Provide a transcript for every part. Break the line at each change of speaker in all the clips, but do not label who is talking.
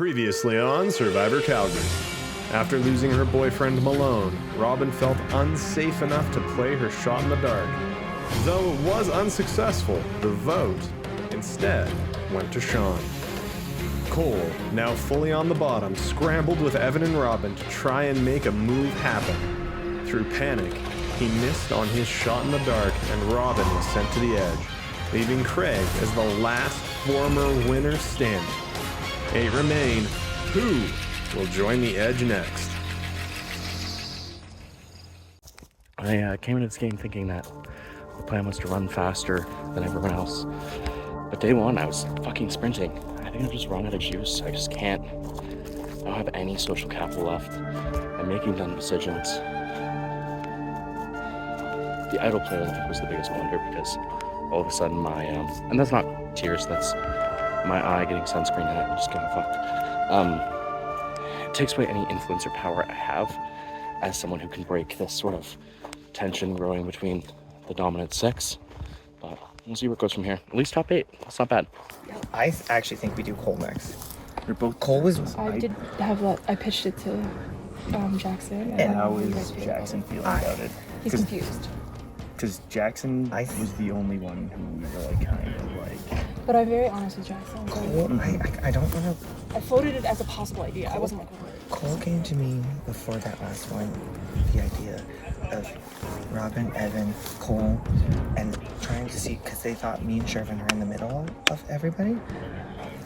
Previously on Survivor Calgary. After losing her boyfriend Malone, Robin felt unsafe enough to play her shot in the dark. Though it was unsuccessful, the vote instead went to Sean. Cole, now fully on the bottom, scrambled with Evan and Robin to try and make a move happen. Through panic, he missed on his shot in the dark and Robin was sent to the edge, leaving Craig as the last former winner standing. 8 remain. Who will join the edge next?
I came into this game thinking that the plan was to run faster than everyone else. But day one, I was fucking sprinting. I think I've just run out of juice. I just can't. I don't have any social capital left. I'm making dumb decisions. The idle player, I think, was the biggest blunder because all of a sudden my, and that's not tears, that's my eye getting sunscreen in it and just getting fucked. It takes away any influence or power I have as someone who can break this sort of tension growing between the dominant 6. But we'll see where it goes from here. At least top 8. That's not bad.
I actually think we do Cole next.
We're both.
Cole was.
I did have that. I pitched it to Jackson.
And how is Jackson feeling about it?
He's confused.
Because Jackson was the only one who we were like kind of like.
But I'm very honest with Jackson.
Cole, I don't want to.
I floated it as a possible idea. I wasn't like.
Cole came to me before that last one, the idea of Robin, Evan, Cole, and trying to see, because they thought me and Shervin were in the middle of everybody.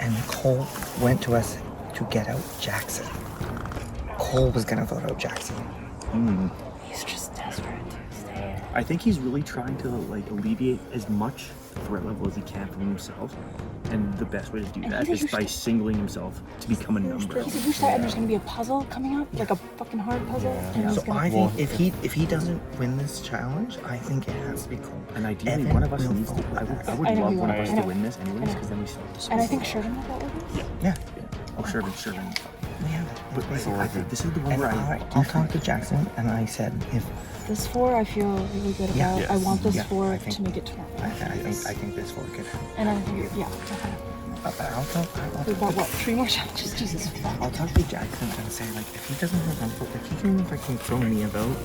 And Cole went to us to get out Jackson. Cole was going to vote out Jackson.
He's just desperate to stay.
I think he's really trying to like alleviate as much threat level as he can from himself. And the best way to do that is by singling himself to become a number.
He's a huge threat, and there's going to be a puzzle coming up, like a fucking hard puzzle.
Yeah. So I think if he doesn't win this challenge, I think it has to be Cole.
And ideally,
Evan
one of us needs to.
vote
I
with
would
us.
love one of
I
us
know.
to win this, anyways, because then we still have to.
And I think Shervin will vote with us.
Yeah.
Oh, Shervin.
Yeah.
But I think this is the one
And
where
I'll talk to Jackson, and I said if
This 4 I feel really good about.
Yeah.
I want this
Yeah,
4
I think-
to make it tomorrow.
I think this 4 could happen.
And I think, yeah. We've got what, 3 more challenges? Jesus fuck.
I'll talk to Jackson and say, like, if he doesn't have one vote, if he can fucking throw me a vote.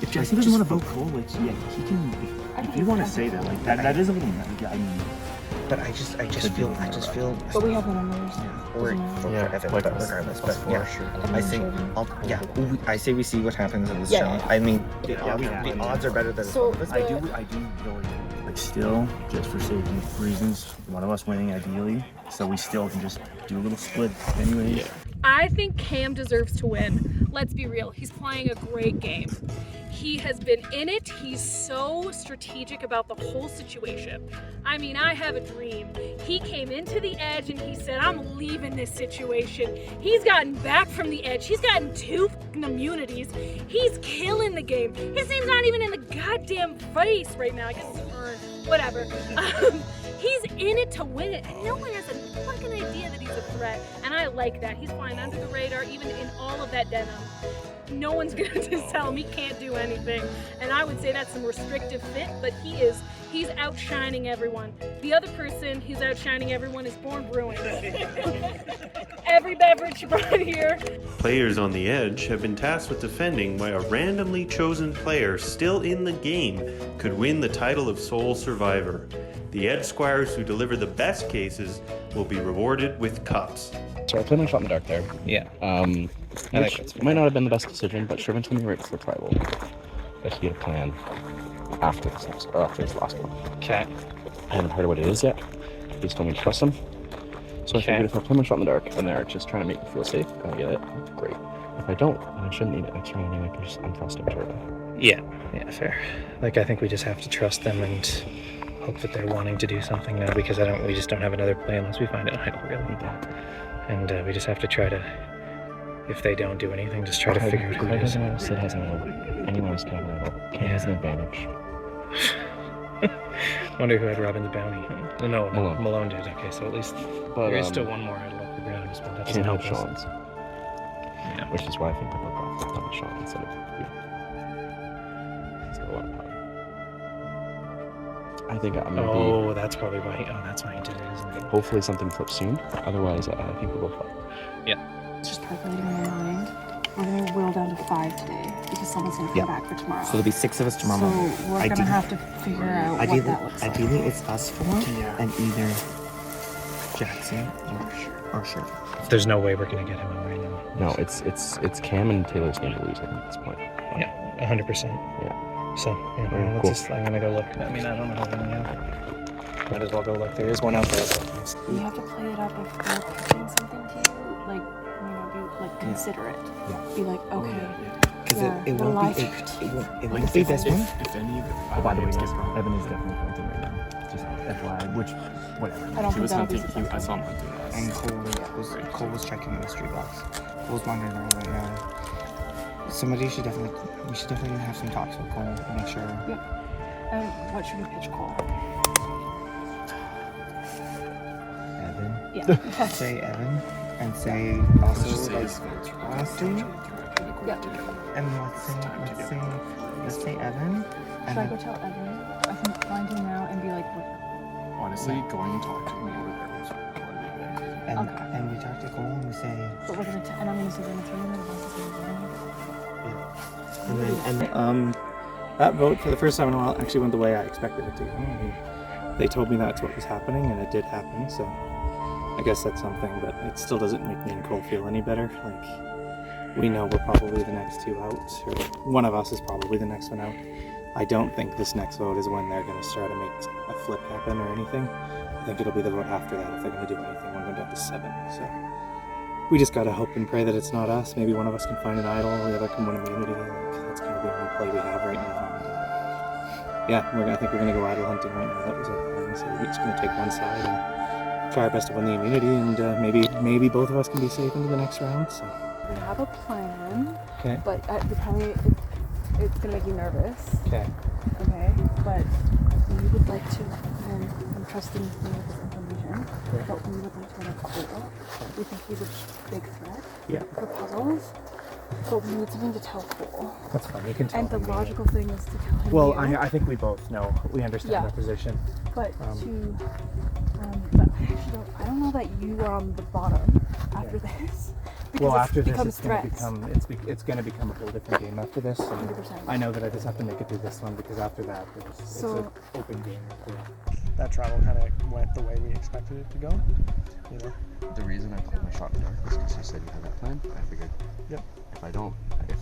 if Jackson doesn't want to vote Cole, like yeah, he can. If you want to say that, like that is a little mad. I mean,
But I just feel.
But we have the numbers.
Or for Evan, but regardless. But yeah, I think. I say we see what happens in this challenge. I mean, the odds are better than.
So
I do really like still just for safety reasons, one of us winning ideally, so we still can just do a little split anyway. Yeah.
I think Cam deserves to win. Let's be real. He's playing a great game. He has been in it. He's so strategic about the whole situation. I mean, I have a dream. He came into the edge and he said, I'm leaving this situation. He's gotten back from the edge. He's gotten 2 immunities. He's killing the game. His name's not even in the goddamn face right now. I guess it's earned. Whatever. He's in it to win it, and no one has a fucking idea that he's a threat, and I like that. He's flying under the radar, even in all of that denim. No one's gonna tell him he can't do anything, and I would say that's some restrictive fit, but he's outshining everyone. The other person who's outshining everyone is Born Brewing. Every beverage brought here.
Players on the edge have been tasked with defending why a randomly chosen player still in the game could win the title of sole survivor. The Edge Squires who deliver the best cases will be rewarded with cups.
So I played my shot in the dark there.
Yeah.
Which might not have been the best decision, but Shervin told me right before tribal that he had a plan after this last one.
Okay.
I haven't heard what it is yet. He just told me to trust him. So I figured if I play my shot in the dark and they're just trying to make me feel safe, I get it. Great. If I don't, then I shouldn't need it next round anyway because I'm trusting Turbo.
Yeah, fair. Like, I think we just have to trust them and hope that they're wanting to do something now, because we just don't have another play unless we find an idol, really. And we just have to try to, if they don't do anything, just try to figure out who it is.
Sid has an idol. Anyone else can have an idol. Cam has an advantage.
Wonder who had Robin's bounty. No, Malone did. Okay, so at least
But,
there is still one more idol up the ground. But that
Can't
doesn't
help
help us.
Sean's. Yeah. Which is why I think I broke off on Sean instead of you. He's got a lot of power. I think I'm gonna
Oh, that's probably why. Oh, that's why he did it, isn't it?
hopefully something flips soon. Otherwise, I think we'll go fucked.
It's just percolating in my mind. We're gonna whittle down to 5 today because someone's gonna come
Yeah.
back for tomorrow.
So there'll be 6 of us tomorrow
So
morning.
we're gonna
Ideally-
have to figure out what
Ideally,
that looks like.
ideally it's us 4
Yeah.
and either Jackson or Sher.
There's no way we're gonna get him out right now.
No, it's Cam and Taylor's game to lose I think, at this point.
Yeah, 100%.
Yeah.
So, yeah,
Alright,
let's
cool.
just, I'm gonna go look. I mean, I don't know how many now. Might as well go look. There is one out there.
You have to play it up if they're pitching something to you, like, be like considerate.
Yeah.
Be like, okay,
Because
Yeah,
it
the
won't
live
be
pitch.
it won't be this one.
If any of it, oh, by the way, Evan is definitely hunting right now. Just FYI, which, whatever.
I don't
She
think
was
that'll be
hunting. I saw him
successful.
hunting
And
last.
Cole was checking the mystery box. Cole's wandering around right now. We should definitely have some talks with Cole and make sure.
What should we pitch Cole?
Evan.
Yeah.
Say Evan and say also like honestly.
Yeah.
And let's say Evan.
Should I go tell Evan? I can find him now and be like,
Honestly, going and talking to him over there was probably big.
Okay.
And we talk to Cole and we say.
but we're gonna, and I'm gonna say we're gonna turn him into
And that vote for the first time in a while actually went the way I expected it to go. I mean, they told me that's what was happening, and it did happen. So I guess that's something, but it still doesn't make me and Cole feel any better. Like, we know we're probably the next 2 out, or one of us is probably the next one out. I don't think this next vote is when they're going to start to make a flip happen or anything. I think it'll be the vote after that if they're going to do anything when we're down to 7. So we just gotta hope and pray that it's not us. Maybe one of us can find an idol, the other can win immunity. Like, that's kind of the only play we have right now. And, yeah, I think we're gonna go idol hunting right now. That was our plan. So we're just gonna take one side and try our best to win the immunity, and maybe both of us can be safe into the next round. So
we have a plan,
okay,
but it's gonna make you nervous.
okay,
Okay, but we would like to, and I'm trusting you with this information, but we would like to run a Cole. We think he's a big threat
yeah,
for puzzles, but we need something to tell Cole.
that's fine. You can tell.
And the
him, yeah.
logical thing is to tell him.
Well,
you,
I think we both know. We understand
Yeah.
our position.
but but I don't know that you are on the bottom after this. Because
Well,
it
after this,
becomes
it's going to
threats.
it's going to become a whole different game after this. And
100%.
I know that I just have to make it through this one because after that, it's
So-
an open game. Yeah.
That travel kind of went the way we expected it to go. You know,
The reason I played my shot in the dark was because you said you had that plan. I figured
Yep.
if I don't, if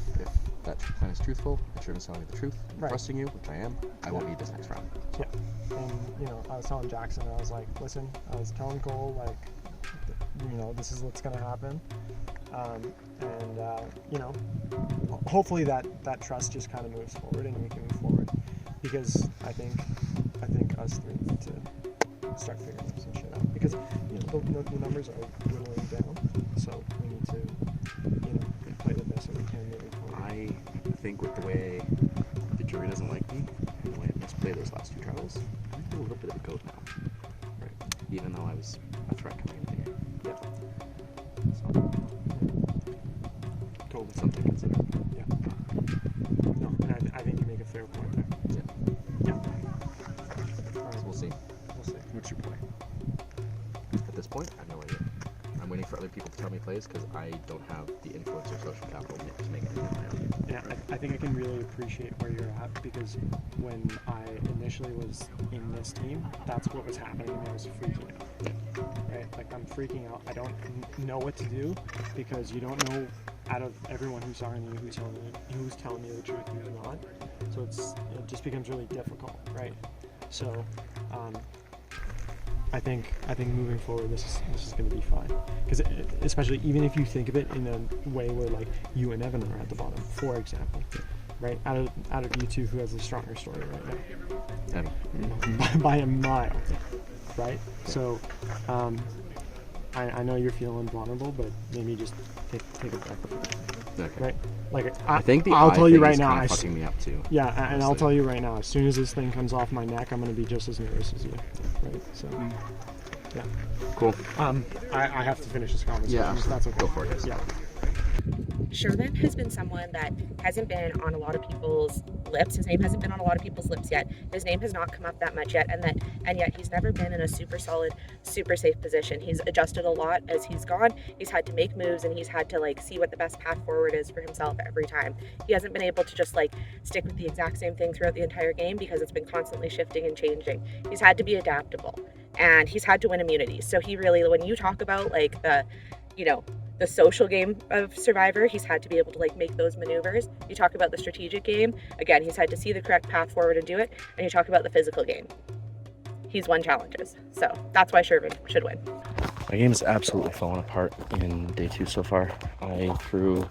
that plan is truthful, if you're telling me the truth, I'm
Right.
trusting you, which I am, I won't need this next round.
yeah. And you know, I was telling Jackson, I was like, listen, I was telling Cole, like, you know, this is what's gonna happen, you know, hopefully that trust just kind of moves forward and we can move forward, because I think us three need to start figuring some shit out, because you know the numbers are whittling down, so we need to, you know, play the best that we can moving forward.
I think with the way the jury doesn't like me and the way I misplayed those last 2 travels, I'm a little bit of a goat now. Right. Even though I was a threat coming into the game.
Yeah.
So
Totally.
something to consider.
Yeah. No, and I think you make a fair point there.
Yeah.
Yeah. All right,
So we'll see.
we'll see.
What's your play? At this point, I have no idea. I'm waiting for other people to tell me plays because I don't have the influence or social capital to make anything of my own.
Yeah, I think I can really appreciate where you're at, because when I initially was in this team, that's what was happening to me. I was freaking out. Right? Like, I'm freaking out. I don't know what to do, because you don't know out of everyone who's talking to you who's telling you the truth, who's not. So it just becomes really difficult, right? So I think moving forward, this is going to be fine, because especially even if you think of it in a way where, like, you and Evan are at the bottom, for example, right? Out of you two, who has the stronger story right now?
Evan.
By a mile, right? So I know you're feeling vulnerable, but maybe just take a breath,
Okay.
right? Like,
I think
I'll tell you
thing
right
is
now.
kinda fucking me up too.
Yeah, and I'll
honestly.
tell you right now, as soon as this thing comes off my neck, I'm going to be just as nervous as you, right? So, yeah.
Cool.
I have to finish this conversation.
Yeah,
if that's okay.
go for it.
Yeah.
Sherman has been someone that hasn't been on a lot of people's lips. His name hasn't been on a lot of people's lips yet. His name has not come up that much yet, and yet he's never been in a super solid, super safe position. He's adjusted a lot as he's gone. He's had to make moves, and he's had to like see what the best path forward is for himself every time. He hasn't been able to just like stick with the exact same thing throughout the entire game because it's been constantly shifting and changing. He's had to be adaptable, and he's had to win immunities. So he really, when you talk about like the social game of Survivor, he's had to be able to like make those maneuvers. You talk about the strategic game, again, he's had to see the correct path forward and do it. And you talk about the physical game, he's won challenges. So that's why Sherman should win.
My game has absolutely fallen apart in day 2 so far. I threw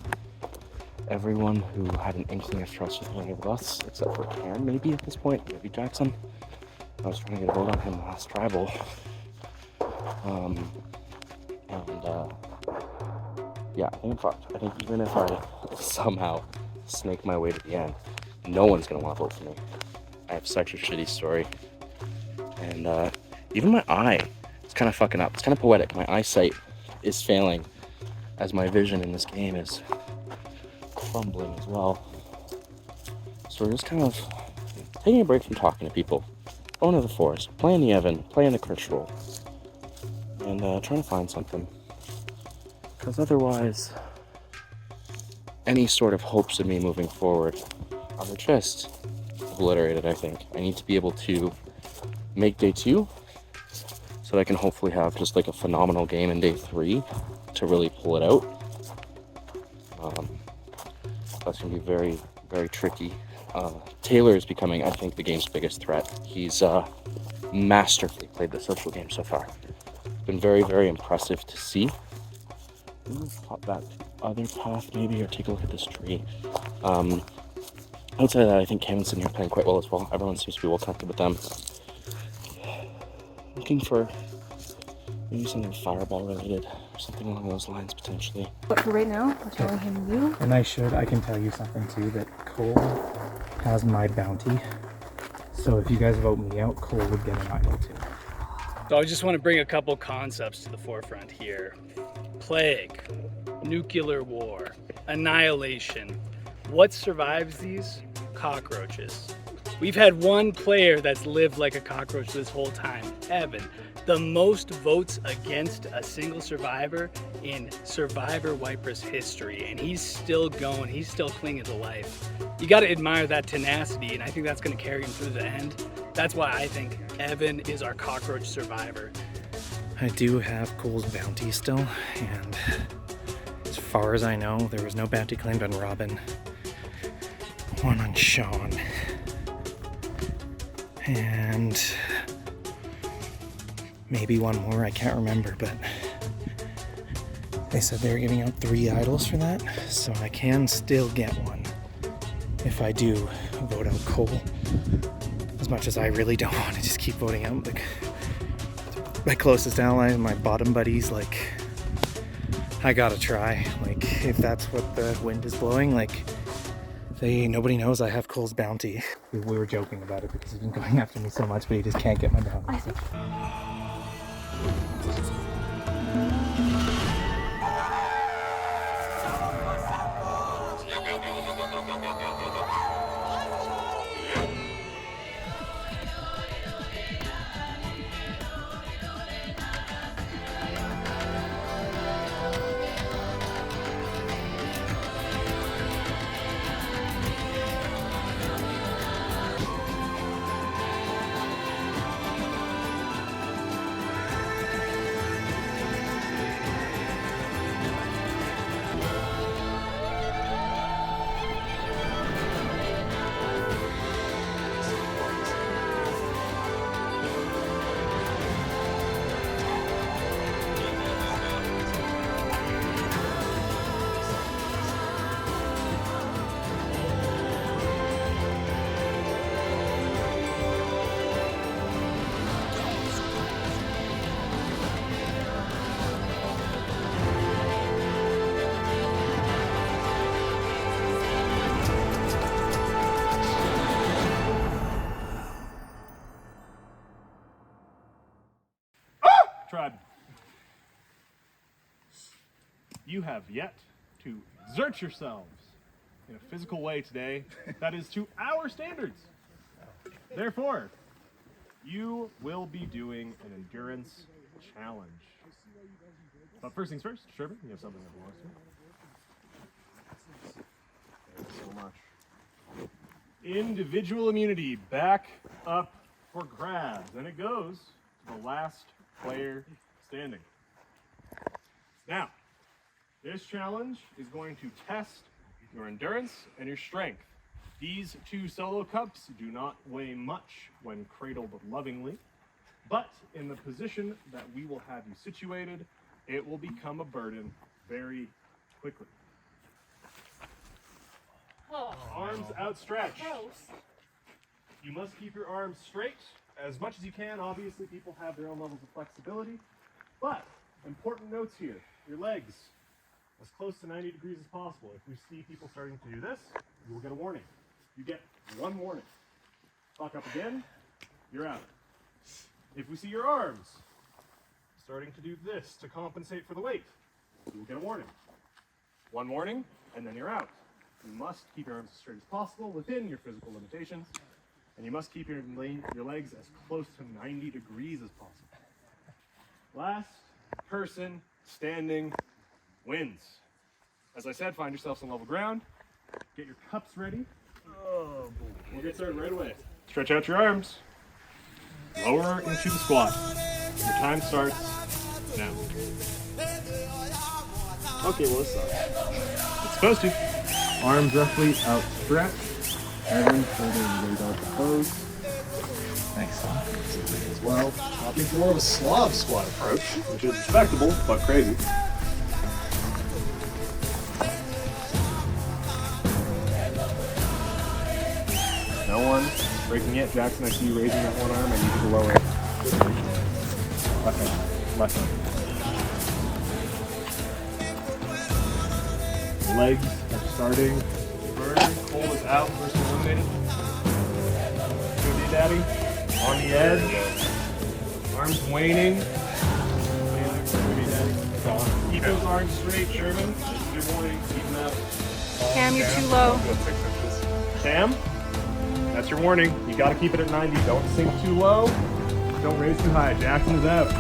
everyone who had an inkling of trust with me under the bus, except for Cam maybe at this point, maybe Jackson. I was trying to get a vote on him last tribal. Yeah, I think I'm fucked. I think even if I somehow snake my way to the end, no one's gonna want to vote for me. I have such a shitty story. And even my eye is kind of fucking up. It's kind of poetic. My eyesight is failing as my vision in this game is fumbling as well. So we're just kind of taking a break from talking to people, going to the forest, playing the Evan, playing the Chris roll, and trying to find something. Because otherwise, any sort of hopes of me moving forward are just obliterated, I think. I need to be able to make day 2 so that I can hopefully have just like a phenomenal game in day 3 to really pull it out. That's going to be very, very tricky. Taylor is becoming, I think, the game's biggest threat. He's masterfully played the social game so far. It's been very, very impressive to see. Pop that other path maybe, or take a look at this tree. Outside of that, I think Kevin's sitting here playing quite well as well. Everyone seems to be well connected with them. Looking for maybe something fireball related, or something along those lines potentially.
But for right now, we're telling him you.
And I can tell you something too, that Cole has my bounty. So if you guys vote me out, Cole would get an idol too.
So I just want to bring a couple concepts to the forefront here. Plague, nuclear war, annihilation. What survives these? Cockroaches. We've had one player that's lived like a cockroach this whole time, Evan. The most votes against a single survivor in Survivor Wipers history, and he's still going, he's still clinging to life. You gotta admire that tenacity, and I think that's gonna carry him through the end. That's why I think Evan is our cockroach survivor.
I do have Cole's bounty still, and as far as I know, there was no bounty claimed on Robin. One on Sean. And maybe one more, I can't remember, but they said they were giving out 3 idols for that, so I can still get one if I do vote out Cole. As much as I really don't want to just keep voting out like my closest ally and my bottom buddies, like I gotta try. Like if that's what the wind is blowing, like nobody knows I have Cole's bounty. We were joking about it because he's been going after me so much, but he just can't get my bounty. So.
Tribe, you have yet
to exert yourselves in a physical way today that is to our standards. Therefore, you will be doing an endurance challenge. But first things first, Sherman, you have something that belongs to you. Thank you so much. Individual immunity back up for grabs, and it goes to the last player standing. Now, this challenge is going to test your endurance and your strength. These 2 solo cups do not weigh much when cradled lovingly, but in the position that we will have you situated, it will become a burden very quickly. Arms outstretched. You must keep your arms straight as much as you can. Obviously, people have their own levels of flexibility, but important notes here. Your legs as close to 90 degrees as possible. If we see people starting to do this, you will get a warning. You get 1 warning. Fuck up again, you're out. If we see your arms starting to do this to compensate for the weight, you will get a warning. 1 warning, and then you're out. You must keep your arms as straight as possible within your physical limitations, and you must keep your legs as close to 90 degrees as possible. Last person standing wins. As I said, find yourselves on level ground. Get your cups ready. We'll get started right away. Stretch out your arms. Lower into the squat. Your time starts now. Okay, well, this sucks. It's supposed to. Arms roughly outstretched. Evan holding weight out the pose.
Thanks, Tom.
As well. Opting more of a Slav squat approach, which is respectable but crazy. No one breaking yet. Jackson, I see you raising that one arm. I need you to lower it. Left hand. Left hand. Legs are starting to burn. Cole is out. Person eliminated. Go D Daddy. On the edge. Arms waning. Keep those arms straight, Sherman. Good morning. Keep them out.
Cam, you're too low.
Cam? That's your warning. You gotta keep it at 90. Don't sink too low. Don't raise too high. Jackson is out.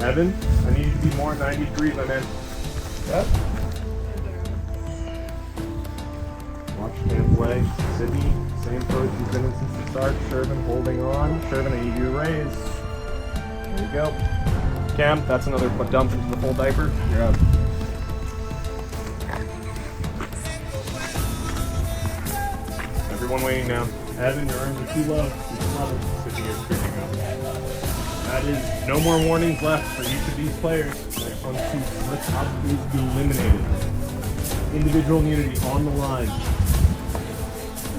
Evan, I need you to be more 90 degrees, my man. Yep. Watch Cam play. Sydney, same pose you've been in since the start. Sherman holding on. Sherman, I need you to raise. There you go. Cam, that's another dump into the full diaper. You're out. Everyone waiting now. Evan, your arms are too low. Keep them level. Sydney, you're creeping up. That is no more warnings left for each of these players. Next one to slip up is eliminated. Individual immunity on the line.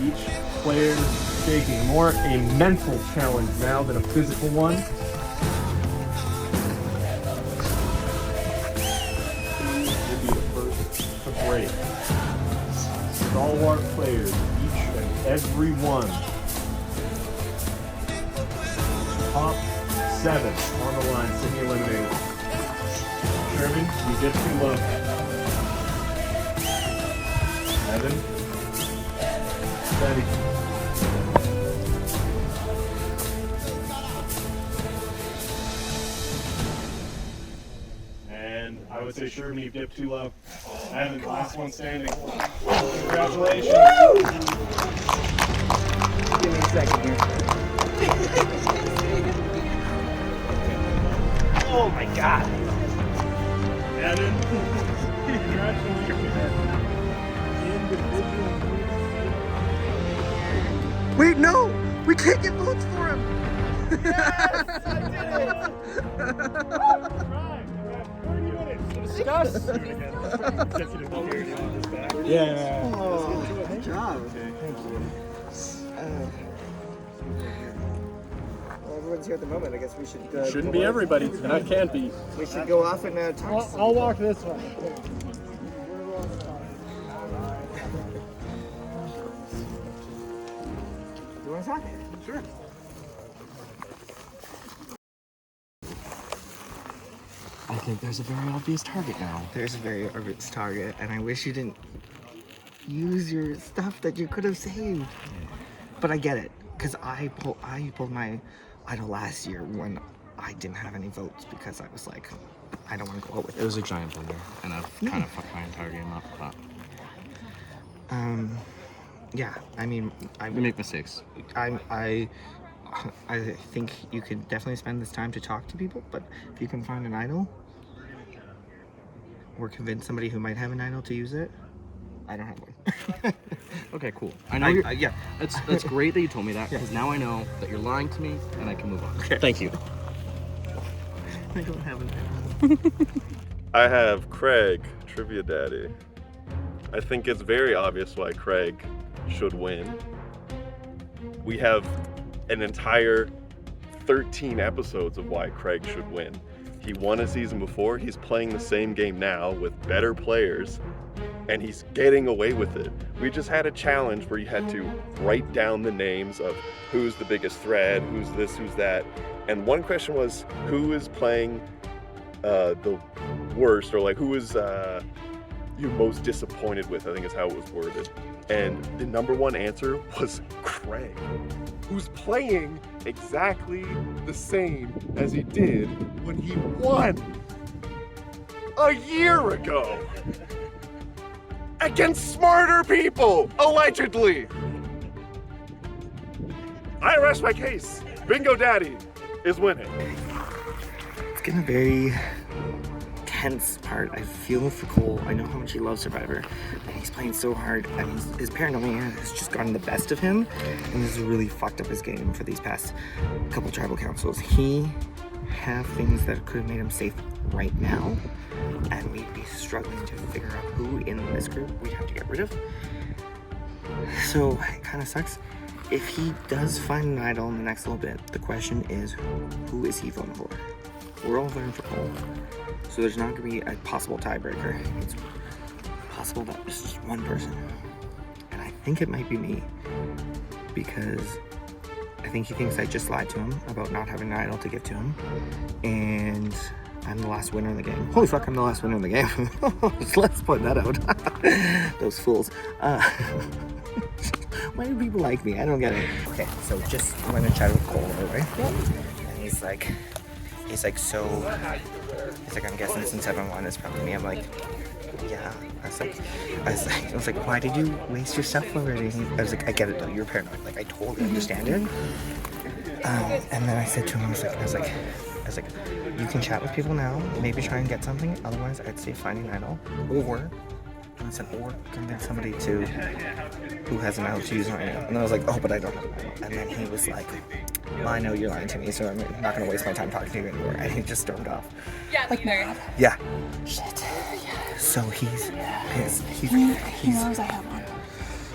Each player taking more a mental challenge now than a physical one. Will be the first to break. Stalwart players, each and every one. Top 7 on the line, Sydney eliminated. Sherman, you get too low. Evan, steady. And I would say Sherman, you dipped too low. Evan, last one standing. Congratulations.
Give me a second here. Oh my god.
Evan, congratulations.
Wait, no! We can't get votes for him!
Yes! I did it! Right, you have 30 minutes to discuss. Yeah.
Oh, good job.
Okay, thank you.
Well, everyone's here at the moment. I guess we should.
Shouldn't be everybody, and I can't be.
We should go off and talk.
I'll walk this way.
You want to talk?
Sure.
think there's a very obvious target now.
There's a very obvious target, and I wish you didn't use your stuff that you could have saved. But I get it, because I pulled my idol last year when I didn't have any votes because I was like, I don't want to go out with it.
It was a giant blunder, and I've kind of fucked my entire game up, but...
Yeah, I mean...
We make mistakes.
I think you could definitely spend this time to talk to people, but if you can find an idol, or convince somebody who might have an idol to use it, I don't have one.
Okay, cool. I know
yeah.
That's great that you told me that, because now I know that you're lying to me, and I can move on.
Okay.
Thank you.
I don't have an idol.
I have Craig, Trivia Daddy. I think it's very obvious why Craig should win. We have an entire 13 episodes of why Craig should win. He won a season before, he's playing the same game now with better players, and he's getting away with it. We just had a challenge where you had to write down the names of who's the biggest thread, who's this, who's that, and one question was who is playing the worst, or like who is you most disappointed with, I think is how it was worded. And the number one answer was Craig, who's playing exactly the same as he did when he won a year ago against smarter people, allegedly. I rest my case. Bingo Daddy is winning.
It's getting a very tense part. I feel for Cole. I know how much he loves Survivor, and he's playing so hard, and his paranoia has just gotten the best of him, and this has really fucked up his game for these past couple tribal councils. He have things that could have made him safe right now, and we'd be struggling to figure out who in this group we'd have to get rid of. So it kind of sucks. If he does find an idol in the next little bit, the question is, who is he voting for? We're all voting for Cole. So there's not going to be a possible tiebreaker. It's possible that it's just one person. And I think it might be me, because I think he thinks I just lied to him about not having an idol to give to him. And I'm the last winner in the game. Holy fuck, I'm the last winner in the game. Let's point that out. Those fools. Why do people like me? I don't get it. Okay, so just went and chatted with Cole, right? Yep. And he's like, I'm guessing since everyone won, it's probably me. I'm like, yeah. I was like, why did you waste your stuff already? I was like, I get it though, you're paranoid. Like, I totally understand it. And then I said to him, I was like, you can chat with people now, maybe try and get something. Otherwise, I'd say find an idol, or convince somebody who has an idol to use on idol. And then I was like, oh, but I don't have an idol. And then he was like, well, I know you're lying to me, so I'm not going to waste my time talking to you anymore. And he just stormed off.
Yeah, like mad.
Yeah.
Shit. Yeah.
So he knows
I have one.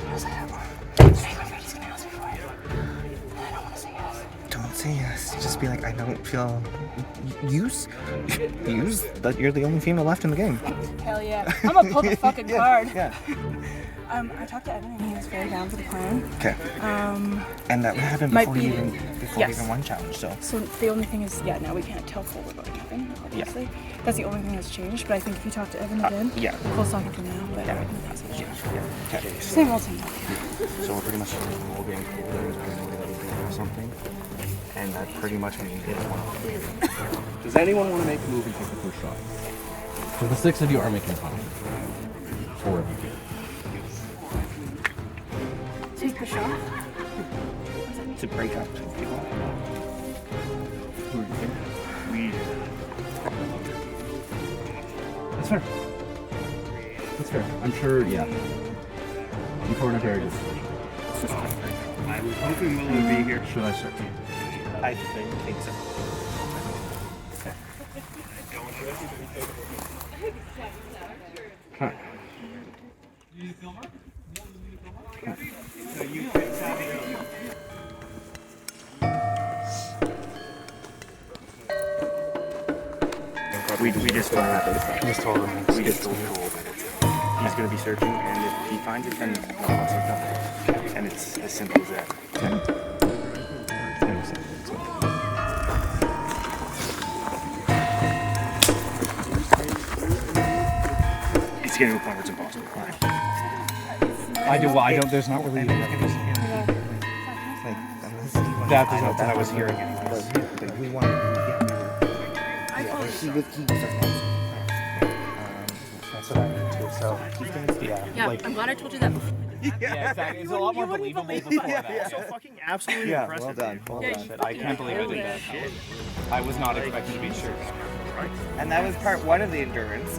He knows I have one. I'm afraid he's gonna ask me for it. I don't want to say yes.
Don't say yes. Just be like, I don't feel... Use that you're the only female left in the game.
Hell yeah. I'm gonna pull the fucking card.
Yeah.
I talked to Evan and he was very down for the plan.
Okay. And that happened before you even won challenge, so.
So the only thing is, now we can't tell Cole about Evan, obviously. Yeah. That's the only thing that's changed, but I think if you talk to Evan again, Cole's talking to him now, but everything hasn't changed.
Yeah. Okay.
Same old thing.
So we're pretty much all getting or something, and that pretty much means does anyone want to make a move and take the first shot? So the 6 of you are making fun. 4 of you.
Take the shot.
To break up people.
Who do you think? We.
That's fair. That's fair. I'm sure, yeah. Important areas.
I was hoping Will would be here.
Should I start?
I think so.
Okay.
We just told him.
Just told him.
We just told him that he's going to be searching, and if he finds it, then I'll search nothing. And it's as simple as that. It's getting to a point where it's impossible.
I do. Well, I don't. There's not really. That is what I was hearing anyways.
We wanted, he was our
That's what I mean too. So
Yeah, I'm glad I told you that before.
yeah, exactly. It's a lot more believable before that.
So fucking absolutely impressive.
well done.
I can't believe I did that. I was not expecting to be sure.
And that was part one of the endurance.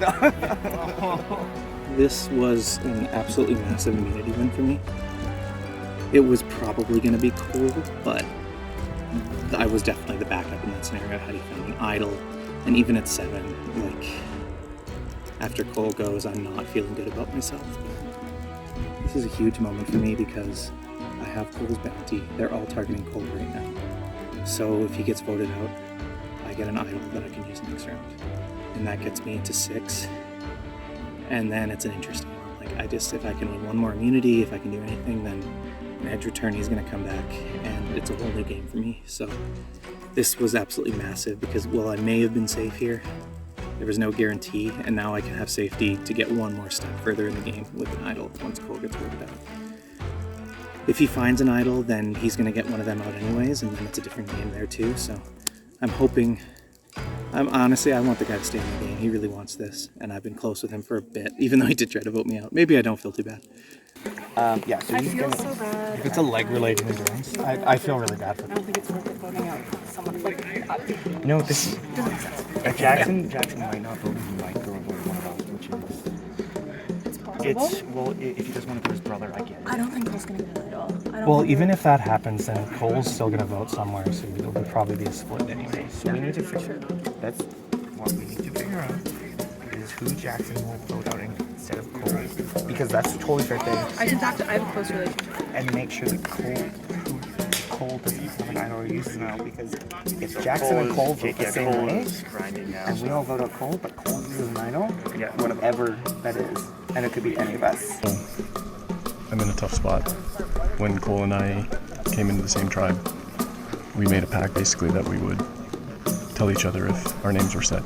This was an absolutely massive immunity win for me. It was probably going to be cool, but I was definitely the backup in that scenario. Had he found an idol, and even at 7, like after Cole goes, I'm not feeling good about myself. This is a huge moment for me because I have Cole's bounty. They're all targeting Cole right now. So if he gets voted out, I get an idol that I can use next round, and that gets me into 6. And then it's an interesting one. Like if I can win one more immunity, if I can do anything, then Edge return, he's going to come back, and it's a whole new game for me. So this was absolutely massive because while I may have been safe here, there was no guarantee, and now I can have safety to get one more step further in the game with an idol once Cole gets voted out. If he finds an idol, then he's going to get one of them out anyways, and then it's a different game there too. So I'm hoping. Honestly, I want the guy to stay in the game. He really wants this, and I've been close with him for a bit, even though he did try to vote me out. Maybe I don't feel too bad.
So
I feel so bad.
If it's a leg-related endurance, I feel really bad for
I don't think it's worth it voting out someone like that.
No, this
Doesn't make sense.
Jackson might not vote. He might go vote one of us, which
It's possible.
if he doesn't want to vote his brother, I get it.
I don't think Cole's gonna get it at all.
Well, even if that happens, then Cole's still going to vote somewhere, so it would probably be a split anyway.
So we need to figure. That's what we need to figure out is who Jackson will vote out instead of Cole, because that's a totally fair thing.
I have a close relationship.
And make sure that Cole doesn't have an idol or uses an idol, because if Jackson and Cole vote the same way, and we all vote out Cole, but Cole uses an idol, whatever that is, and it could be any of us.
I'm in a tough spot. When Cole and I came into the same tribe, we made a pact basically that we would tell each other if our names were set.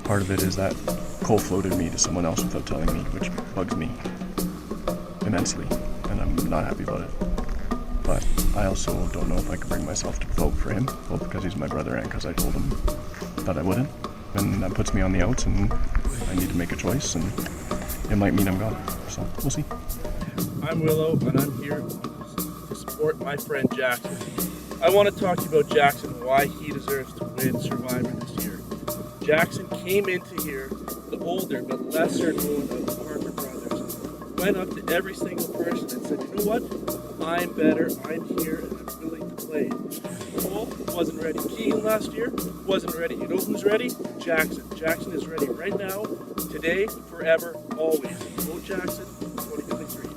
Part of it is that Cole floated me to someone else without telling me, which bugs me immensely, and I'm not happy about it. But I also don't know if I can bring myself to vote for him, both because he's my brother and because I told him that I wouldn't. And that puts me on the outs, and I need to make a choice, and it might mean I'm gone. So we'll see.
I'm Willow, and I'm here to support my friend Jackson. I want to talk to you about Jackson, why he deserves to win Survivor this year. Jackson came into here, the older but lesser known of the Harper brothers, went up to every single person and said, you know what? I'm better, I'm here, and I'm willing to play. Cole wasn't ready. Keegan last year wasn't ready. You know who's ready? Jackson. Jackson is ready right now, today, forever, always. Vote Jackson 2023.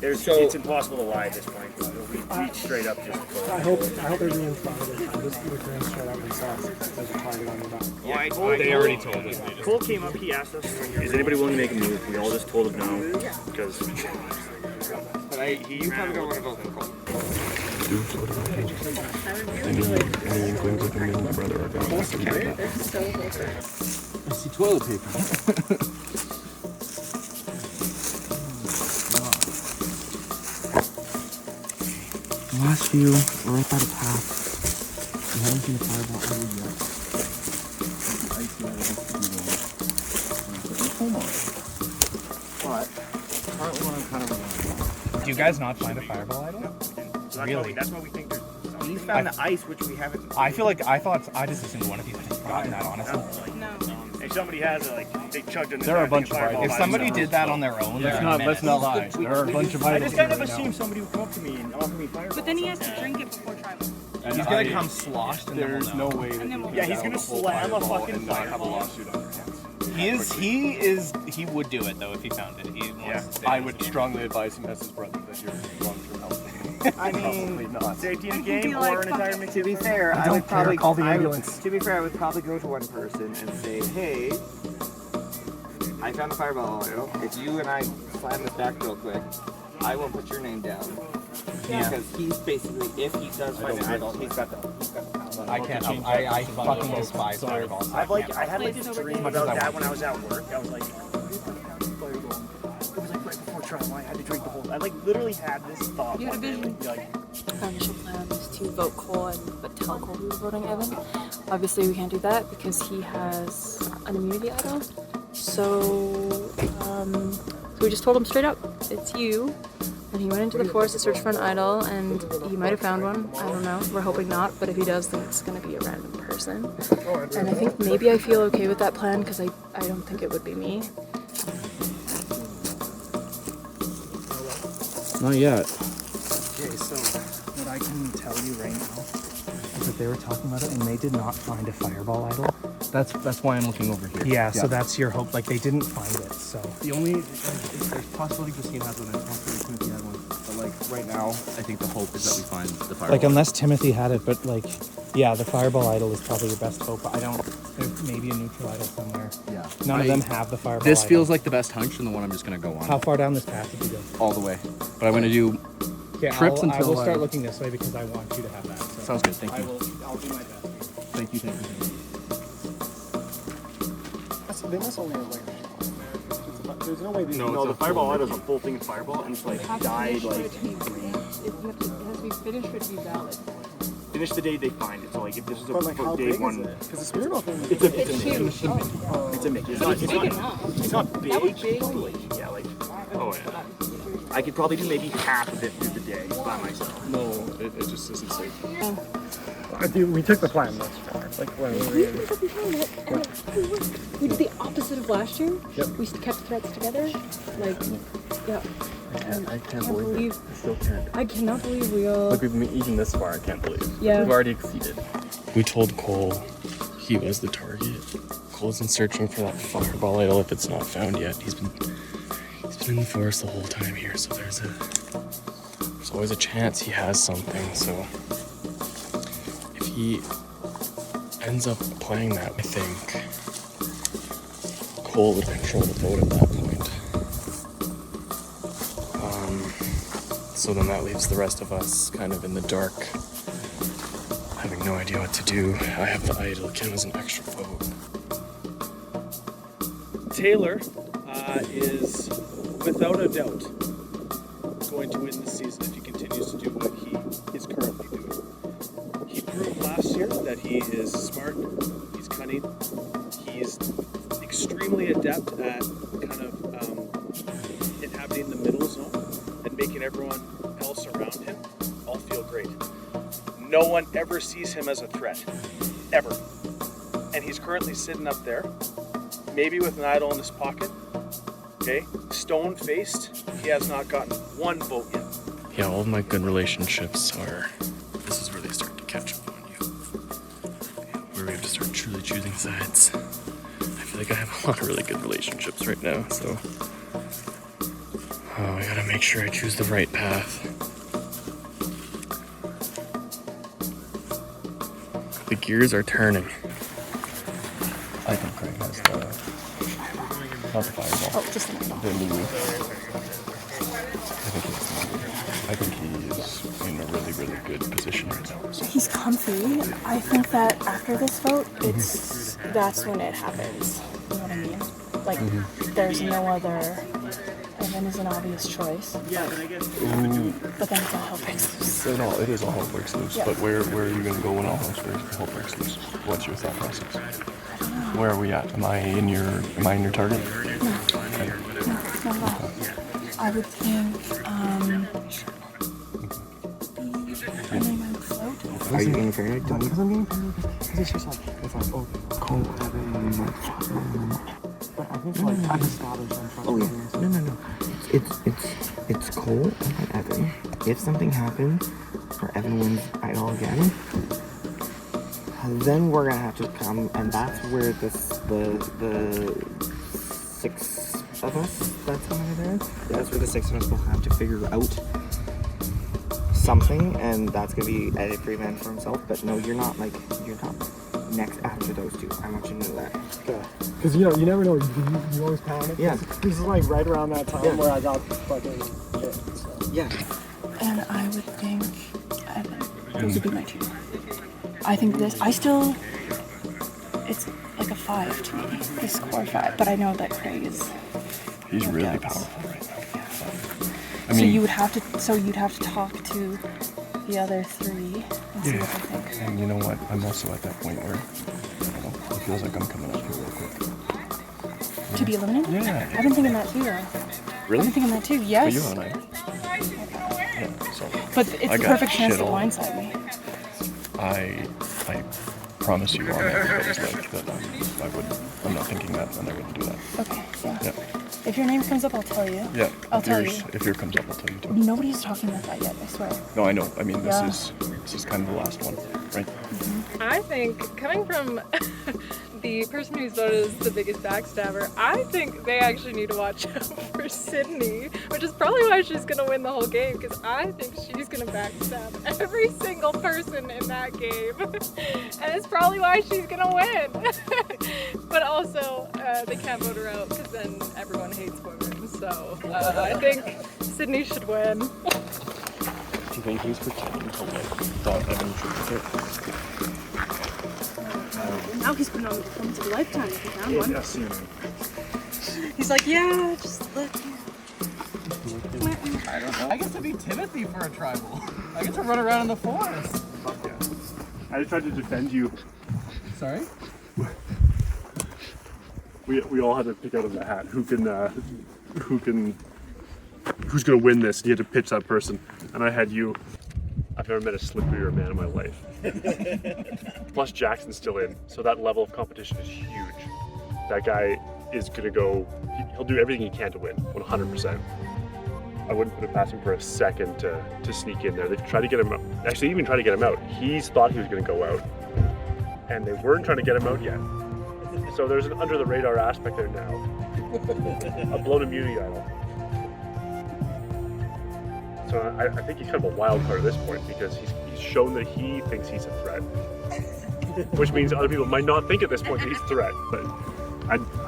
It's impossible to lie at this point. We straight up just.
I hope they're doing fine. I'm just going straight out themselves. There's a target on the back.
They already told us. Cole came up, he asked us, is anybody willing to make a move? We all just told him no, because...
But you probably don't want to vote for Cole.
Any inklings of him and my brother are gone.
They're so close.
I see toilet paper.
The last few are right by the path. We haven't seen a fireball ever yet. But partly what I'm kind of
Do you guys not find a fireball idol?
Really? That's why we think there's... We found the ice, which we haven't...
I just assumed one of you had gotten that, honestly.
No.
If somebody has it, like, they chugged in the
There are a bunch of idols. If somebody did that on their own,
Let's not lie. There are a bunch of
I
idols.
just kind of assumed somebody would come up to me and offer me fireballs.
But then he has to drink it before tribal.
He's gonna come sloshed, and
There's
then
no
we'll know.
way that
And then
you
we'll
can
he's gonna slam a fucking
and not have a
fireball.
lawsuit on your hands.
He would do it though if he found it. He wants to stay
I
in
would
this game.
strongly advise him as his brother that you're long-term health.
I
Probably
mean,
not.
Safety in the
I think
game
he,
or
like,
an entire mix.
to be fair, I
don't
would probably
care. Call the
I would-
ambulance.
To be fair, I would probably go to one person and say, "Hey, I found a fireball oil. If you and I slam this back real quick, I will put your name down Yeah. Because he's basically, if he does find an idol, he's got the power.
I can't. I fucking despise fireballs.
I had like this dream about that when I was at work. I was like, fireball. It was like right before trial. I had to drink the whole. I like literally had this thought.
You had a vision. Our initial plan was to vote Cole but tell Cole we were voting Evan. Obviously we can't do that because he has an immunity idol. So we just told him straight up, it's you. And he went into the forest to search for an idol, and he might have found one. I don't know. We're hoping not, but if he does, then it's going to be a random person. And I think maybe I feel okay with that plan because I don't think it would be me.
Not yet.
Okay, so what I can tell you right now is that they were talking about it and they did not find a fireball idol.
That's why I'm looking over here.
Yeah, so that's your hope. Like, they didn't find it, so.
The only there's possibility Christine has one and possibility Timothy had one. But like right now, I think the hope is that we find the fireball.
Like, unless Timothy had it, but like, yeah, the fireball idol is probably your best hope. But I don't. There's maybe a neutral idol somewhere.
Yeah.
None of them have the fireball.
This
idol.
feels like the best hunch and the one I'm just gonna go on.
How far down this path did you go?
All the way. But I'm gonna do trips until
I will start looking this way because I want you to have that. So
sounds good. Thank you.
I'll do my best.
Thank you.
They must only have like. There's no way these.
No, the fireball idol is a full thing of fireball, and it's like died like.
It has to be finished for it to be valid.
Finish the day they find it. So like if this is a
But like, how
day
big
one.
is it? Because the Spearmint thing.
It's a
huge.
It's a mix. It's
But
not.
it's
It's
big
not.
enough.
It's not big.
That would be
Totally. Yeah, like. Oh yeah. I could probably do maybe half of it through the day by myself.
No, it just isn't safe.
We took the plan thus far. Like when we were.
We did the opposite of last year.
Yep.
We kept threats together. Like, yeah.
I can't believe it. I still can't.
I cannot believe we all.
Like, we've been even this far, I can't believe.
Yeah.
We've already exceeded.
We told Cole he was the target. Cole's been searching for that fireball idol if it's not found yet. He's been in the forest the whole time here, so there's always a chance he has something. So if he ends up playing that, I think Cole would control the vote at that point. So then that leaves the rest of us kind of in the dark, having no idea what to do. I have the idol, it counts as an extra vote.
Taylor is without a doubt going to win this season if he continues to do what he is currently doing. He proved last year that he is smart, he's cunning, he's extremely adept at kind of inhabiting the middle zone and making everyone else around him all feel great. No one ever sees him as a threat, ever. And he's currently sitting up there, maybe with an idol in his pocket, okay? Stone-faced, he has not gotten one vote yet.
Yeah, all of my good relationships this is where they start to catch up on you. Where we have to start truly choosing sides. I feel like I have a lot of really good relationships right now, so I gotta make sure I choose the right path. The gears are turning.
I think Craig has not the fireball.
Oh, just a minute.
I think he is in a really, really good position right now.
He's comfy. I think that after this vote, that's when it happens. You know what I mean? Like, there's no other. Evan is an obvious choice.
Yeah, but I guess.
But then it's all hell breaks loose.
So no, it is all hell breaks loose.
Yeah.
But where are you going to go when all hell breaks loose? What's your thought process? Where are we at? Am I in your target?
No. I would think, and then I would float.
Are you getting paranoid?
Because I'm getting paranoid. Because it's just like, oh, Cole, Evan, but I think like I've established I'm trying
Oh
to
yeah. No. It's Cole and Evan. If something happens or Evan wins idol again, then we're gonna have to come, and that's where the 6 of us that's over there. That's where the 6 of us will have to figure out something, and that's gonna be Ed Freeman for himself. But no, you're not next after those two. I want you to know that.
Because you never know. You always panic.
Yeah.
This is like right around that time where I got fucking hit. So.
Yeah.
And I think Evan. Those would be my 2. I think this. It's like a 5 to me. This score 5, but I know that Craig is.
He's really powerful right now. I
So
mean,
you'd have to talk to the other 3 and see what they think.
and you know what? I'm also at that point where, I don't know, it feels like I'm coming up here real quick.
To be eliminated?
Yeah.
I've been thinking that too, though.
Really?
I've been thinking that too. Yes.
But you and I. Yeah, so
But it's
I
the
got
perfect chance
shit
to
all-
blindside me.
I promise you on everybody's life that I'm not thinking that, and I wouldn't do that.
Okay. Yeah.
Yeah.
If your name comes up, I'll tell you.
Yeah.
I'll tell you.
If yours comes up, I'll tell you too.
Nobody's talking about that yet. I swear.
No, I know. I mean,
Yeah.
this is kind of the last one, right?
I think, coming from the person who's voted as the biggest backstabber, I think they actually need to watch out for Sydney, which is probably why she's going to win the whole game, because I think she's going to backstab every single person in that game. And it's probably why she's going to win. But also, they can't vote her out, because then everyone hates women. So I think Sydney should win.
Do you think he's pretending to thought Evan should pick it?
Now he's putting on the performance of a lifetime if he found one.
Yes, you know.
He's like, yeah, just look.
I don't know. I get to be Timothy for a tribal. I get to run around in the forest.
Fuck yeah. I just tried to defend you.
Sorry?
We all had to pick out of the hat who's gonna win this. And you had to pitch that person, and I had you. I've never met a slipperier man in my life. Plus Jackson's still in, so that level of competition is huge. That guy is gonna go. He'll do everything he can to win, 100%. I wouldn't put it past him for a second to sneak in there. They've tried to get him out. Actually, even tried to get him out. He's thought he was gonna go out, and they weren't trying to get him out yet. So there's an under the radar aspect there now. A blown immunity idol. So I think he's kind of a wild card at this point because he's shown that he thinks he's a threat. Which means other people might not think at this point that he's a threat. But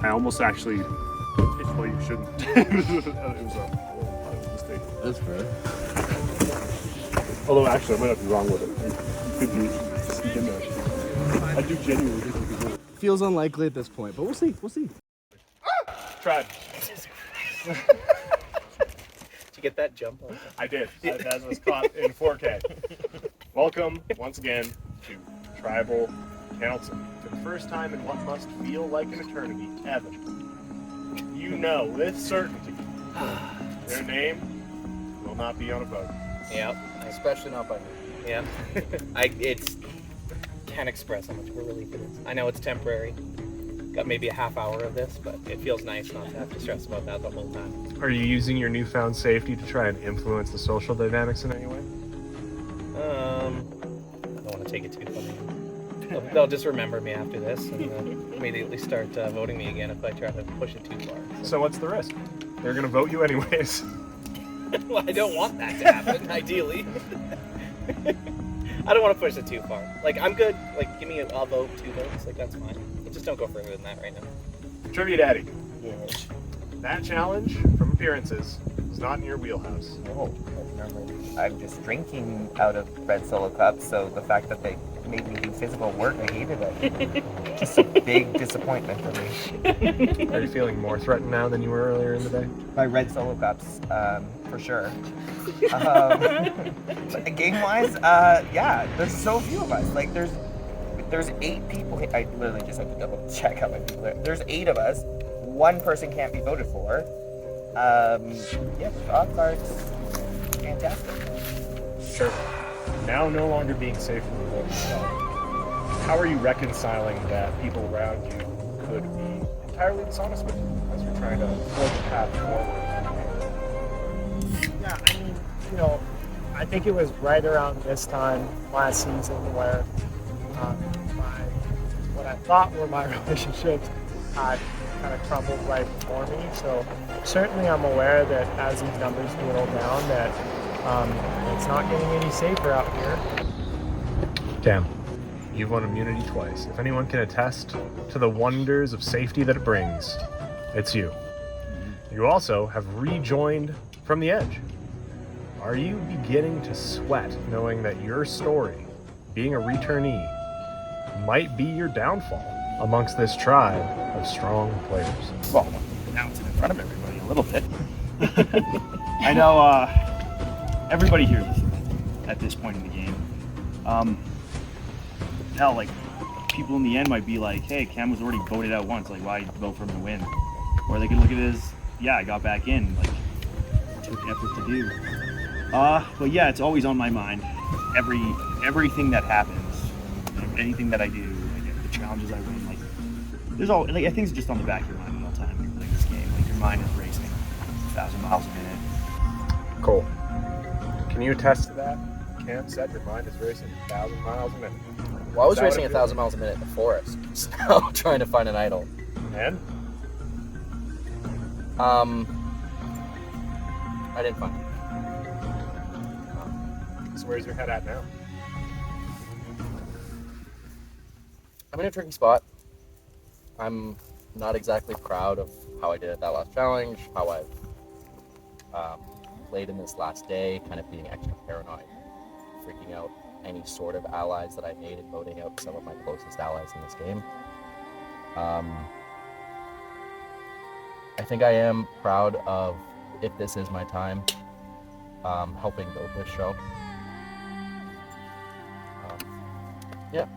I almost actually, well, you shouldn't. It was a mistake.
That's fair.
Although actually I might not be wrong with it. You could be sneak in there. I do genuinely think you could do it.
Feels unlikely at this point, but we'll see. We'll see.
Tried.
Did you get that jump on?
I did. That was caught in 4K. Welcome once again to Tribal Council. For the first time in what must feel like an eternity, Evan, you know with certainty their name will not be on a vote.
Yep, especially not by me. Yeah, can't express how much of a relief it is. I know it's temporary. Got maybe a half hour of this, but it feels nice not to have to stress about that the whole time.
Are you using your newfound safety to try and influence the social dynamics in any way?
I don't want to take it too far. They'll just remember me after this and immediately start voting me again if I try to push it too far.
So what's the risk? They're gonna vote you anyways.
Well, I don't want that to happen, ideally. I don't want to push it too far. Like, I'm good. Like, give me I'll vote 2 votes. Like, that's fine. Just don't go further than that right now.
Trivia Daddy.
Yeah.
That challenge from appearances is not in your wheelhouse.
No, I'm just drinking out of red solo cups, so the fact that they made me do physical work, I hated it. Just a big disappointment for me.
Are you feeling more threatened now than you were earlier in the day?
By red solo cups, for sure. But game-wise, yeah, there's so few of us. Like, there's 8 people. I literally just have to double check how many people there. There's 8 of us. 1 person can't be voted for. Yeah, the odds are fantastic.
Sure. Now no longer being safe from the vote yourself, how are you reconciling that people around you could be entirely dishonest with you as you're trying to forge a path forward?
Yeah, I mean, you know, I think it was right around this time last season where what I thought were my relationships had kind of crumbled right before me. So certainly I'm aware that as these numbers dwindle down that it's not getting any safer out here.
Damn. You've won immunity twice. If anyone can attest to the wonders of safety that it brings, it's you. You also have rejoined from the edge.
Are you beginning to sweat knowing that your story, being a returnee, might be your downfall amongst this tribe of strong players?
Well, announcing in front of everybody a little bit. I know everybody here is at this point in the game. Hell, like, people in the end might be like, hey, Cam was already voted out once, like, why vote for him to win? Or they could look at it as, yeah, I got back in, like, took effort to do. But yeah, it's always on my mind. Everything that happens, anything that I do, like, the challenges I win, like, there's all, like, things are just on the back of your mind all the time when you're playing this game. Like, your mind is racing 1,000 miles a minute.
Cole, can you attest to that? Cam said your mind is racing 1,000 miles a minute.
Well, I was racing 1,000 miles a minute in the forest, so trying to find an idol.
And?
I didn't find it.
So where's your head at now?
I'm in a tricky spot. I'm not exactly proud of how I did at that last challenge, how I've played in this last day, kind of being extra paranoid, freaking out any sort of allies that I made and voting out some of my closest allies in this game. I think I am proud of, if this is my time, helping build this show. Yeah.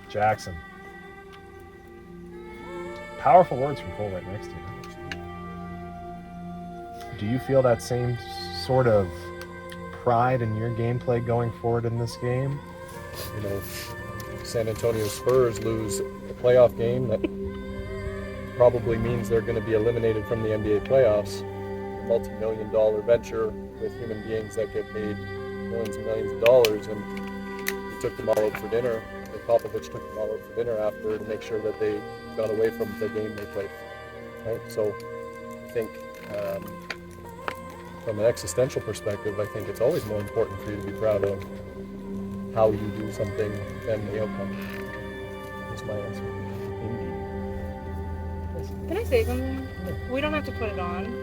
Jackson. Powerful words from Cole right next to you. Do you feel that same sort of pride in your gameplay going forward in this game?
You know, San Antonio Spurs lose a playoff game that probably means they're going to be eliminated from the NBA playoffs. A multi-million-dollar venture with human beings that get paid millions and millions of dollars, and he took them all out for dinner. Popovich took them all out for dinner after to make sure that they got away from the game they played. Right? So I think from an existential perspective, I think it's always more important for you to be proud of how you do something than the outcome. That's my answer.
Can I say something? We don't have to put it on,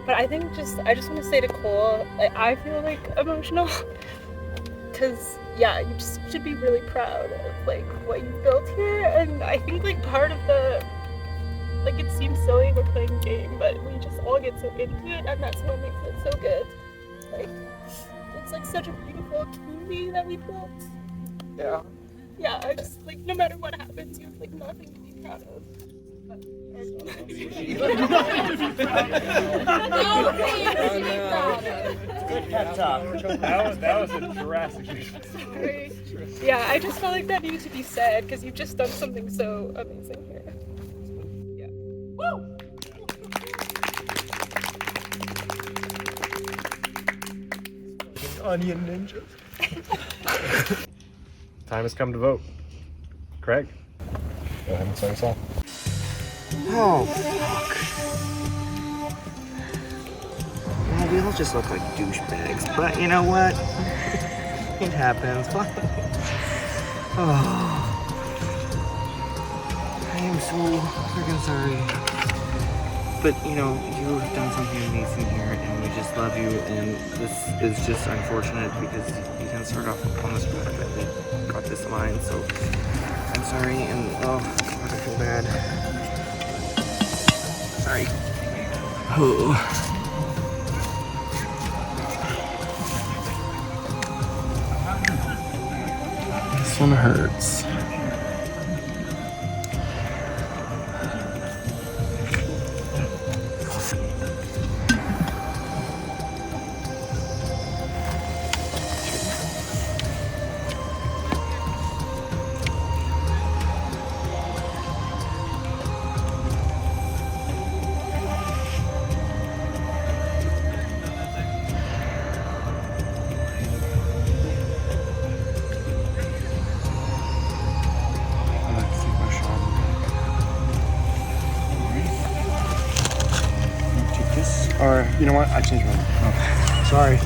but I think I just want to say to Cole, like, I feel like emotional, because yeah, you just should be really proud of like what you built here, and I think like part of the, like, it seems silly we're playing a game, but we just all get so into it, and that's what makes it so good. Like, it's like such a beautiful community that we built.
Yeah.
Yeah, I just like, no matter what happens, you have like nothing to be proud of.
Good pep talk.
That was a drastic.
Sorry. Yeah, I just felt like that needed to be said because you've just done something so amazing here. Yeah. Woo!
Onion ninja. Time has come to vote. Craig, go ahead and start us off.
Oh, fuck. Well, we all just look like douchebags, but you know what? It happens. Oh. I am so freaking sorry. But, you know, you have done something amazing here, and we just love you, and this is just unfortunate because you didn't start off on this path, but we got this line, so I'm sorry, and oh, God, I feel bad. Sorry. Oh. This one hurts.
Or, you know what? I changed my mind. Oh, sorry.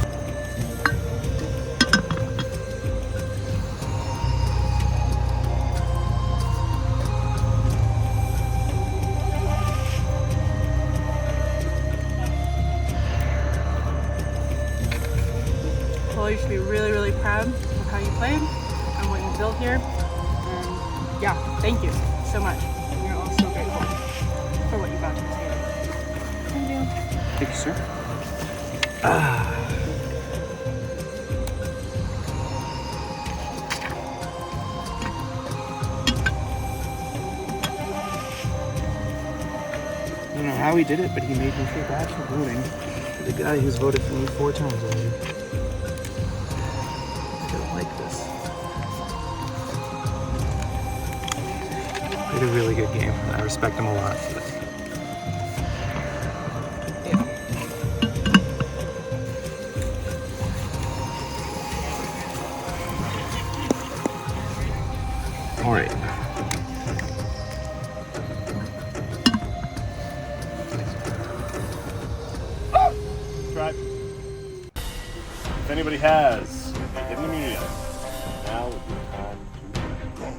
Cole, you should be really, really proud of how you played and what you built here. And yeah, thank you so much. We're all so grateful for what you brought to this game. Thank you.
Thank you, sir.
I don't know how he did it, but he made me feel bad for voting for the guy who's voted for me 4 times already. I don't like this. Played a really good game. I respect him a lot. But
All right.
Try. If anybody has hidden immunity, now would be the time to roll.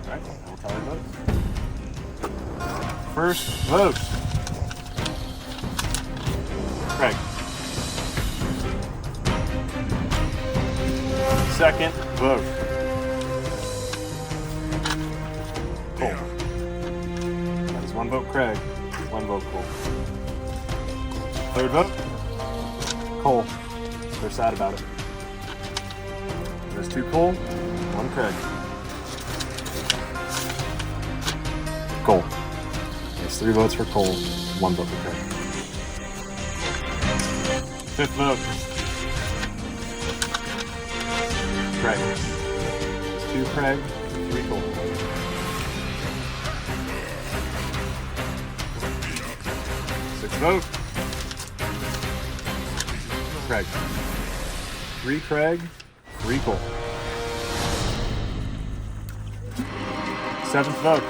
Alright, I will tell you votes. First vote. Craig. Second vote. Cole. That is 1 vote Craig, 1 vote Cole. Third vote. Cole. They're sad about it. There's 2 Cole, 1 Craig. Cole. There's 3 votes for Cole, 1 vote for Craig. Fifth vote. Craig. There's 2 Craig, 3 Cole. Sixth vote. Craig. 3 Craig, 3 Cole. Seventh vote.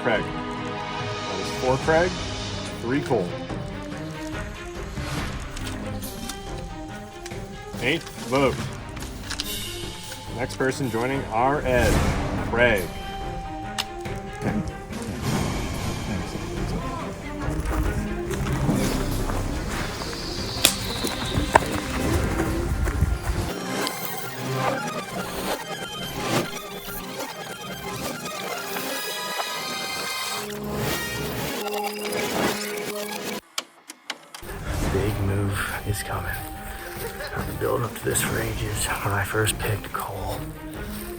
Craig. That is 4 Craig, 3 Cole. Eighth vote. Next person joining our Ed, Craig.
Big move is coming. I've been building up to this for ages. When I first picked Cole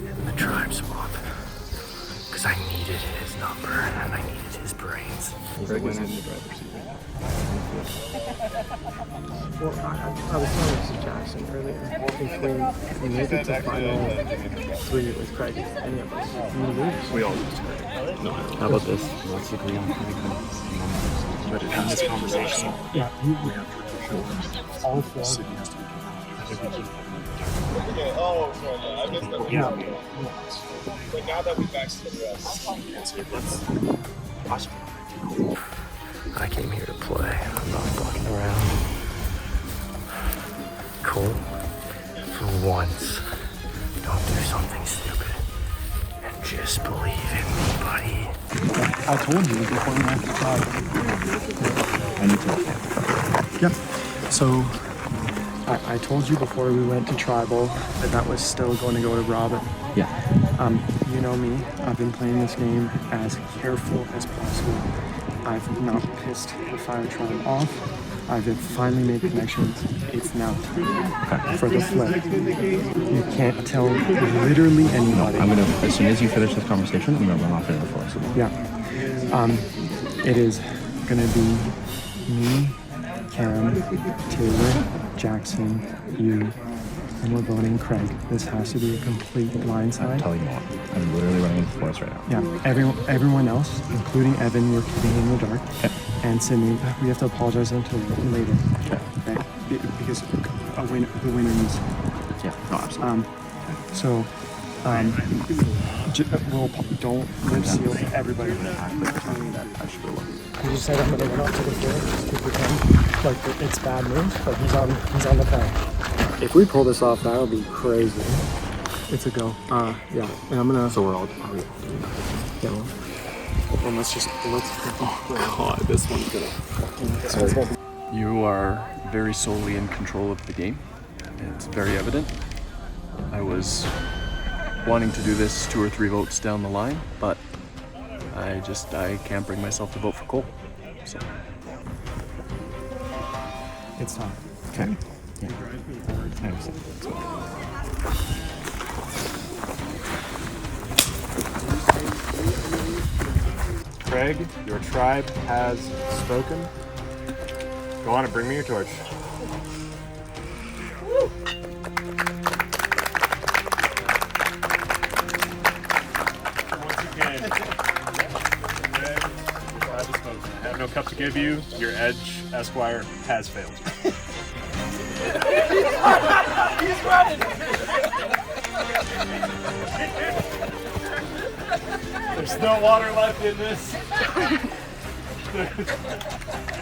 in the tribe swap, because I needed his number and I needed his brains.
Greg is in the driver's seat right now.
Well, I was telling this to Jackson earlier. If we make it to final 3 with Craig, any of us, we lose.
We all lose Craig. No,
How about this? Let's agree on Craig and
but in this conversation,
Yeah,
we have to show
all 4.
City has to be
Okay, oh, sorry, yeah, I missed that.
Yeah.
But now that we've actually addressed.
I came here to play. I'm not fucking around. Cole, for once, don't do something stupid. And just believe in me, buddy.
I told you before we went to trial.
I need to.
Yep. So I told you before we went to tribal that was still going to go to Robin.
Yeah.
You know me. I've been playing this game as careful as possible. I've not pissed the fire tribe off. I've finally made connections. It's now time for the flip. You can't tell literally anybody.
I'm gonna, as soon as you finish this conversation, I'm gonna run off into the forest.
Yeah. It is gonna be me, Cam, Taylor, Jackson, you, and we're voting Craig. This has to be a complete blindside.
I'm telling you what, I'm literally running into the forest right now.
Yeah, everyone else, including Evan, we're keeping in the dark.
Okay.
And Sydney, we have to apologize until later. Okay? Because the winner needs.
Yeah, no, absolutely.
Don't lip seal everybody. You just said I'm gonna run up to the floor to pretend like it's bad news, but he's on the phone. If we pull this off, that'll be crazy. It's a go. Yeah, and I'm gonna.
So we're all.
Yeah. Well, let's. Oh God, this one's gonna fucking
You are very solely in control of the game. It's very evident. I was wanting to do this 2 or 3 votes down the line, but I can't bring myself to vote for Cole. So
It's time.
Okay.
Craig, your tribe has spoken. Go on and bring me your torch. Once again, Craig, your tribe has spoken. I have no cup to give you. Your Edge Esquire has failed.
He's running!
There's no water left in this.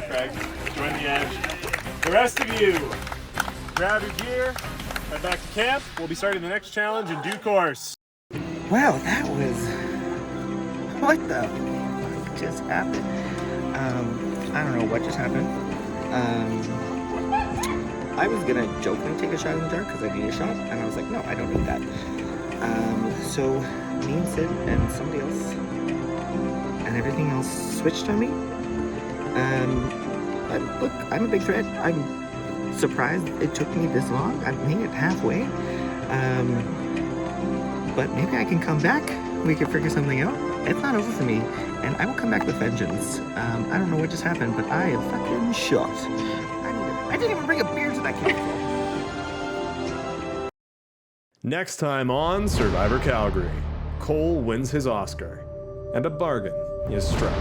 Craig, join the Edge. The rest of you, grab your gear, head back to camp. We'll be starting the next challenge in due course.
Wow, that was... What the fuck just happened? I don't know what just happened. I was gonna jokingly take a shot in the dark because I need a shot, and I was like, no, I don't need that. So me and Sid and somebody else and everything else switched on me. But look, I'm a big threat. I'm surprised it took me this long. I've made it halfway. But maybe I can come back. We can figure something out. It's not over for me, and I will come back with vengeance. I don't know what just happened, but I am fucking shocked. I didn't even bring a beer to that camp.
Next time on Survivor Calgary, Cole wins his Oscar, and a bargain is struck.